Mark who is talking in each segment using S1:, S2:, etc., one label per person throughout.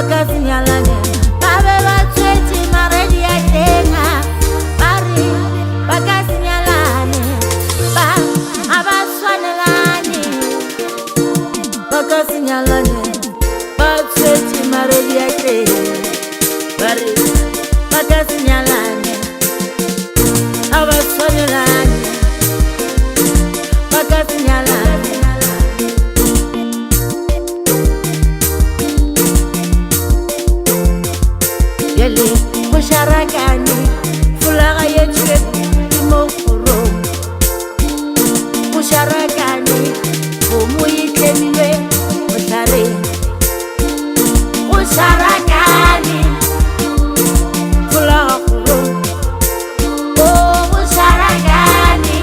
S1: Bakasinyalane, babe batshwetše maredi a tenga, bari bakasinyalane, ba a ba swanelane. Bakasinyalane, batshwetše maredi a tenga, bari bakasinyalane, a ba swanelane. Bakasinyalane. Yele musharakani fulaga yetshwe dimokoro musharakani gomo yitlemiwe mohlare musharakani fulaga koro o musharakani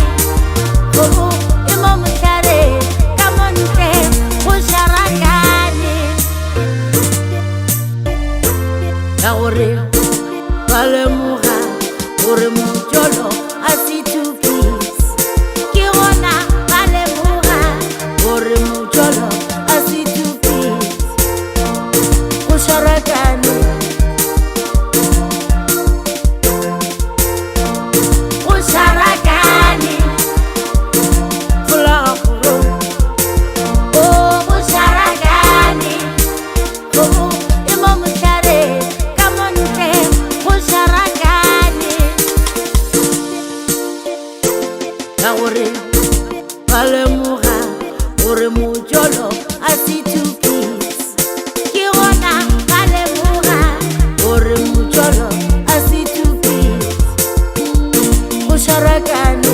S1: gomo imo mohlare ka montle musharakani ya gore ba lemoga gore mojolo a se two piece ke gona ba lemoga gore mojolo a se two piece go sharakane go sharakane fulaga koro o go sharakane gomo imo mohlare ka montle go sharakane ya gore ba lemoga gore mojolo a se two piece ke gona ba lemoga gore mojolo a se two piece go sharakane